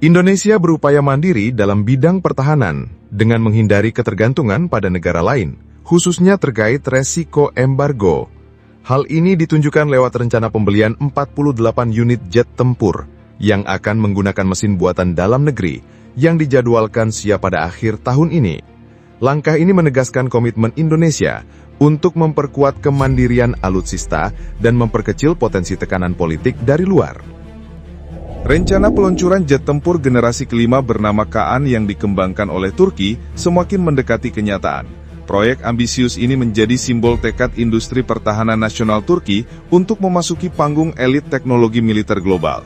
Indonesia berupaya mandiri dalam bidang pertahanan dengan menghindari ketergantungan pada negara lain, khususnya terkait resiko embargo. Hal ini ditunjukkan lewat rencana pembelian 48 unit jet tempur yang akan menggunakan mesin buatan dalam negeri yang dijadwalkan siap pada akhir tahun ini. Langkah ini menegaskan komitmen Indonesia untuk memperkuat kemandirian alutsista dan memperkecil potensi tekanan politik dari luar. Rencana peluncuran jet tempur generasi kelima bernama Kaan yang dikembangkan oleh Turki semakin mendekati kenyataan. Proyek ambisius ini menjadi simbol tekad industri pertahanan nasional Turki untuk memasuki panggung elit teknologi militer global.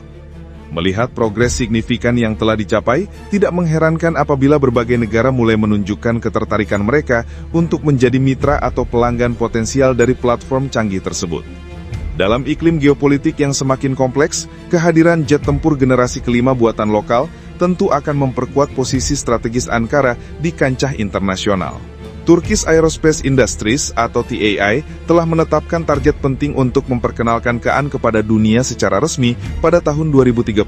Melihat progres signifikan yang telah dicapai, tidak mengherankan apabila berbagai negara mulai menunjukkan ketertarikan mereka untuk menjadi mitra atau pelanggan potensial dari platform canggih tersebut. Dalam iklim geopolitik yang semakin kompleks, kehadiran jet tempur generasi kelima buatan lokal tentu akan memperkuat posisi strategis Ankara di kancah internasional. Turkish Aerospace Industries atau TAI telah menetapkan target penting untuk memperkenalkan Kaan kepada dunia secara resmi pada tahun 2032.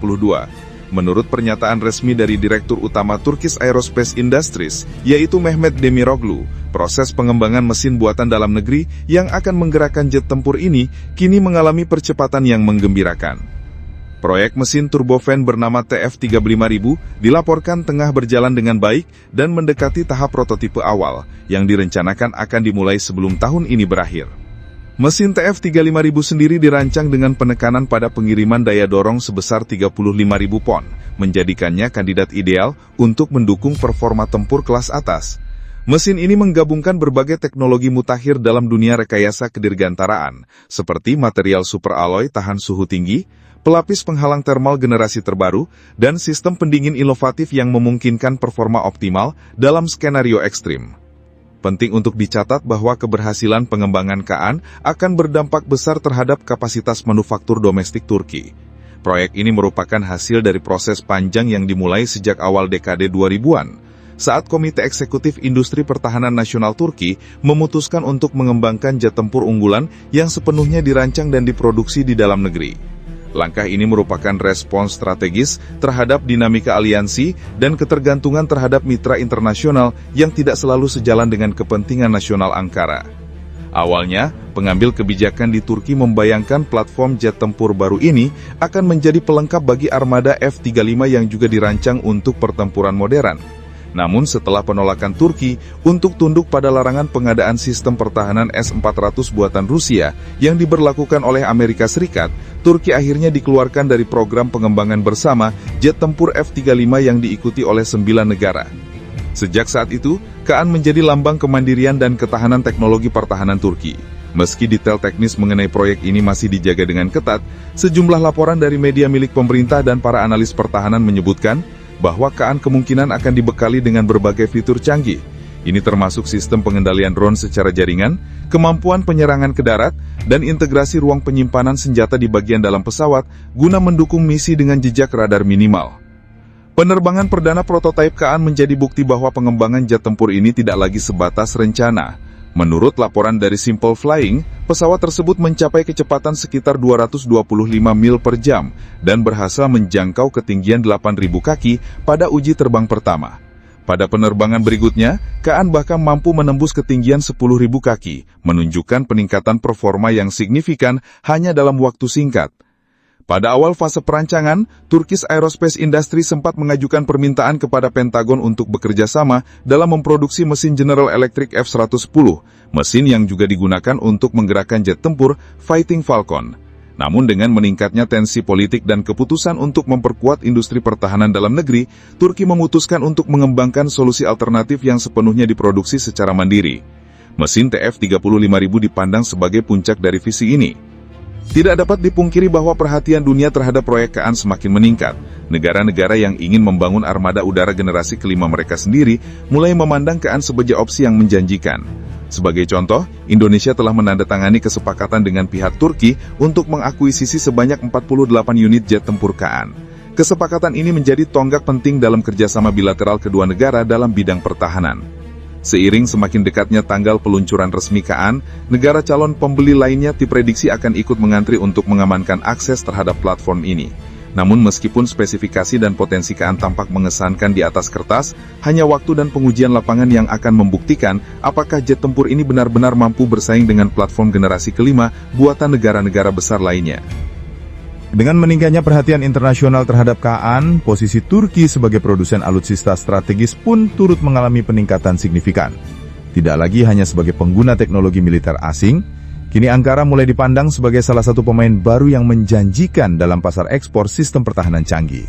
Menurut pernyataan resmi dari Direktur Utama Turkish Aerospace Industries, yaitu Mehmet Demiroglu, proses pengembangan mesin buatan dalam negeri yang akan menggerakkan jet tempur ini kini mengalami percepatan yang menggembirakan. Proyek mesin turbofan bernama TF35000 dilaporkan tengah berjalan dengan baik dan mendekati tahap prototipe awal yang direncanakan akan dimulai sebelum tahun ini berakhir. Mesin TF35000 sendiri dirancang dengan penekanan pada pengiriman daya dorong sebesar 35.000 pon, menjadikannya kandidat ideal untuk mendukung performa tempur kelas atas. Mesin ini menggabungkan berbagai teknologi mutakhir dalam dunia rekayasa kedirgantaraan, seperti material superalloy tahan suhu tinggi, pelapis penghalang termal generasi terbaru, dan sistem pendingin inovatif yang memungkinkan performa optimal dalam skenario ekstrim. Penting untuk dicatat bahwa keberhasilan pengembangan Kaan akan berdampak besar terhadap kapasitas manufaktur domestik Turki. Proyek ini merupakan hasil dari proses panjang yang dimulai sejak awal dekade 2000-an, saat Komite Eksekutif Industri Pertahanan Nasional Turki memutuskan untuk mengembangkan jet tempur unggulan yang sepenuhnya dirancang dan diproduksi di dalam negeri. Langkah ini merupakan respons strategis terhadap dinamika aliansi dan ketergantungan terhadap mitra internasional yang tidak selalu sejalan dengan kepentingan nasional Ankara. Awalnya, pengambil kebijakan di Turki membayangkan platform jet tempur baru ini akan menjadi pelengkap bagi armada F-35 yang juga dirancang untuk pertempuran modern. Namun setelah penolakan Turki untuk tunduk pada larangan pengadaan sistem pertahanan S-400 buatan Rusia yang diberlakukan oleh Amerika Serikat, Turki akhirnya dikeluarkan dari program pengembangan bersama jet tempur F-35 yang diikuti oleh 9 negara. Sejak saat itu, Kaan menjadi lambang kemandirian dan ketahanan teknologi pertahanan Turki. Meski detail teknis mengenai proyek ini masih dijaga dengan ketat, sejumlah laporan dari media milik pemerintah dan para analis pertahanan menyebutkan bahwa Kaan kemungkinan akan dibekali dengan berbagai fitur canggih. Ini termasuk sistem pengendalian drone secara jaringan, kemampuan penyerangan ke darat, dan integrasi ruang penyimpanan senjata di bagian dalam pesawat guna mendukung misi dengan jejak radar minimal. Penerbangan perdana prototipe Kaan menjadi bukti bahwa pengembangan jet tempur ini tidak lagi sebatas rencana. Menurut laporan dari Simple Flying, pesawat tersebut mencapai kecepatan sekitar 225 mil per jam dan berhasil menjangkau ketinggian 8.000 kaki pada uji terbang pertama. Pada penerbangan berikutnya, Kaan bahkan mampu menembus ketinggian 10.000 kaki, menunjukkan peningkatan performa yang signifikan hanya dalam waktu singkat. Pada awal fase perancangan, Turkish Aerospace Industries sempat mengajukan permintaan kepada Pentagon untuk bekerja sama dalam memproduksi mesin General Electric F-110, mesin yang juga digunakan untuk menggerakkan jet tempur Fighting Falcon. Namun dengan meningkatnya tensi politik dan keputusan untuk memperkuat industri pertahanan dalam negeri, Turki memutuskan untuk mengembangkan solusi alternatif yang sepenuhnya diproduksi secara mandiri. Mesin TF35000 dipandang sebagai puncak dari visi ini. Tidak dapat dipungkiri bahwa perhatian dunia terhadap proyek Kaan semakin meningkat. Negara-negara yang ingin membangun armada udara generasi kelima mereka sendiri mulai memandang Kaan sebagai opsi yang menjanjikan. Sebagai contoh, Indonesia telah menandatangani kesepakatan dengan pihak Turki untuk mengakuisisi sebanyak 48 unit jet tempur Kaan. Kesepakatan ini menjadi tonggak penting dalam kerjasama bilateral kedua negara dalam bidang pertahanan. Seiring semakin dekatnya tanggal peluncuran resmi Kaan, negara calon pembeli lainnya diprediksi akan ikut mengantri untuk mengamankan akses terhadap platform ini. Namun meskipun spesifikasi dan potensi KAAN tampak mengesankan di atas kertas, hanya waktu dan pengujian lapangan yang akan membuktikan apakah jet tempur ini benar-benar mampu bersaing dengan platform generasi kelima buatan negara-negara besar lainnya. Dengan meningkatnya perhatian internasional terhadap KAAN, posisi Turki sebagai produsen alutsista strategis pun turut mengalami peningkatan signifikan. Tidak lagi hanya sebagai pengguna teknologi militer asing, kini Ankara mulai dipandang sebagai salah satu pemain baru yang menjanjikan dalam pasar ekspor sistem pertahanan canggih.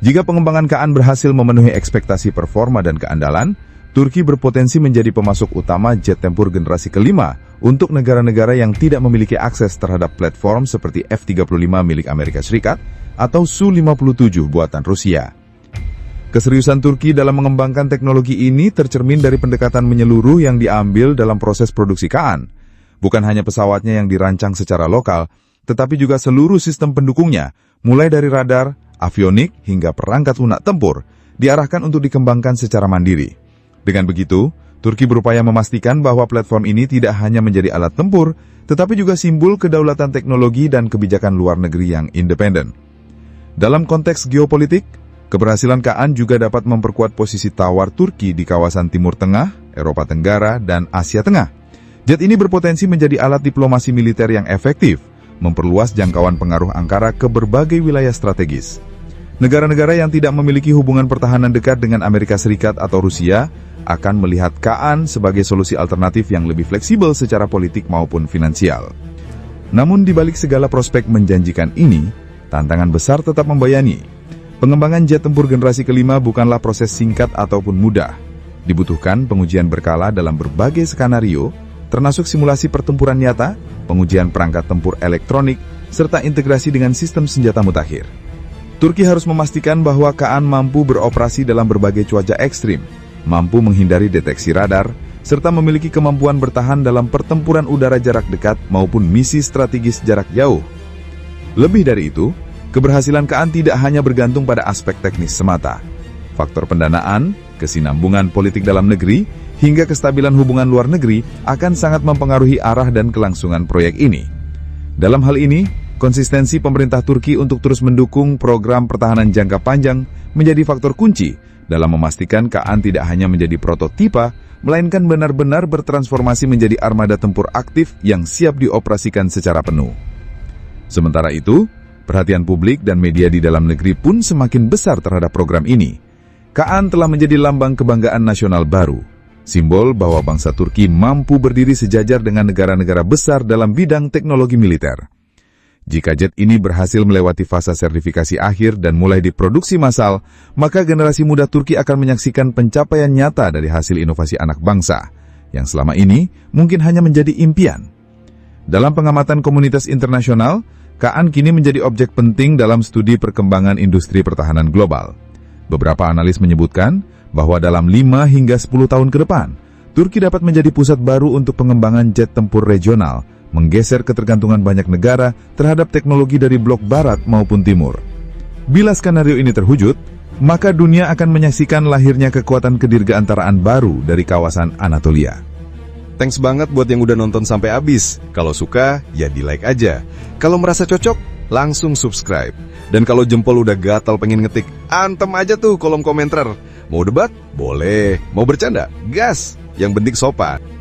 Jika pengembangan KAAN berhasil memenuhi ekspektasi performa dan keandalan, Turki berpotensi menjadi pemasok utama jet tempur generasi kelima untuk negara-negara yang tidak memiliki akses terhadap platform seperti F-35 milik Amerika Serikat atau Su-57 buatan Rusia. Keseriusan Turki dalam mengembangkan teknologi ini tercermin dari pendekatan menyeluruh yang diambil dalam proses produksi KAAN. Bukan hanya pesawatnya yang dirancang secara lokal, tetapi juga seluruh sistem pendukungnya, mulai dari radar, avionik, hingga perangkat lunak tempur, diarahkan untuk dikembangkan secara mandiri. Dengan begitu, Turki berupaya memastikan bahwa platform ini tidak hanya menjadi alat tempur, tetapi juga simbol kedaulatan teknologi dan kebijakan luar negeri yang independen. Dalam konteks geopolitik, keberhasilan KAAN juga dapat memperkuat posisi tawar Turki di kawasan Timur Tengah, Eropa Tenggara, dan Asia Tengah. Jet ini berpotensi menjadi alat diplomasi militer yang efektif, memperluas jangkauan pengaruh Ankara ke berbagai wilayah strategis. Negara-negara yang tidak memiliki hubungan pertahanan dekat dengan Amerika Serikat atau Rusia akan melihat KAAN sebagai solusi alternatif yang lebih fleksibel secara politik maupun finansial. Namun di balik segala prospek menjanjikan ini, tantangan besar tetap membayani. Pengembangan jet tempur generasi kelima bukanlah proses singkat ataupun mudah. Dibutuhkan pengujian berkala dalam berbagai skenario, termasuk simulasi pertempuran nyata, pengujian perangkat tempur elektronik, serta integrasi dengan sistem senjata mutakhir. Turki harus memastikan bahwa KAAN mampu beroperasi dalam berbagai cuaca ekstrim, mampu menghindari deteksi radar, serta memiliki kemampuan bertahan dalam pertempuran udara jarak dekat maupun misi strategis jarak jauh. Lebih dari itu, keberhasilan KAAN tidak hanya bergantung pada aspek teknis semata. Faktor pendanaan, kesinambungan politik dalam negeri, hingga kestabilan hubungan luar negeri akan sangat mempengaruhi arah dan kelangsungan proyek ini. Dalam hal ini, konsistensi pemerintah Turki untuk terus mendukung program pertahanan jangka panjang menjadi faktor kunci dalam memastikan KAAN tidak hanya menjadi prototipe, melainkan benar-benar bertransformasi menjadi armada tempur aktif yang siap dioperasikan secara penuh. Sementara itu, perhatian publik dan media di dalam negeri pun semakin besar terhadap program ini. KAAN telah menjadi lambang kebanggaan nasional baru, simbol bahwa bangsa Turki mampu berdiri sejajar dengan negara-negara besar dalam bidang teknologi militer. Jika jet ini berhasil melewati fase sertifikasi akhir dan mulai diproduksi massal, maka generasi muda Turki akan menyaksikan pencapaian nyata dari hasil inovasi anak bangsa, yang selama ini mungkin hanya menjadi impian. Dalam pengamatan komunitas internasional, KAAN kini menjadi objek penting dalam studi perkembangan industri pertahanan global. Beberapa analis menyebutkan bahwa dalam 5 hingga 10 tahun ke depan, Turki dapat menjadi pusat baru untuk pengembangan jet tempur regional, menggeser ketergantungan banyak negara terhadap teknologi dari blok barat maupun timur. Bila skenario ini terwujud, maka dunia akan menyaksikan lahirnya kekuatan kedirgaantaraan baru dari kawasan Anatolia. Thanks banget buat yang udah nonton sampai habis. Kalau suka, ya di-like aja. Kalau merasa cocok, langsung subscribe. Dan kalau jempol udah gatal pengen ngetik, antem aja tuh kolom komentar. Mau debat? Boleh. Mau bercanda? Gas! Yang penting sopan.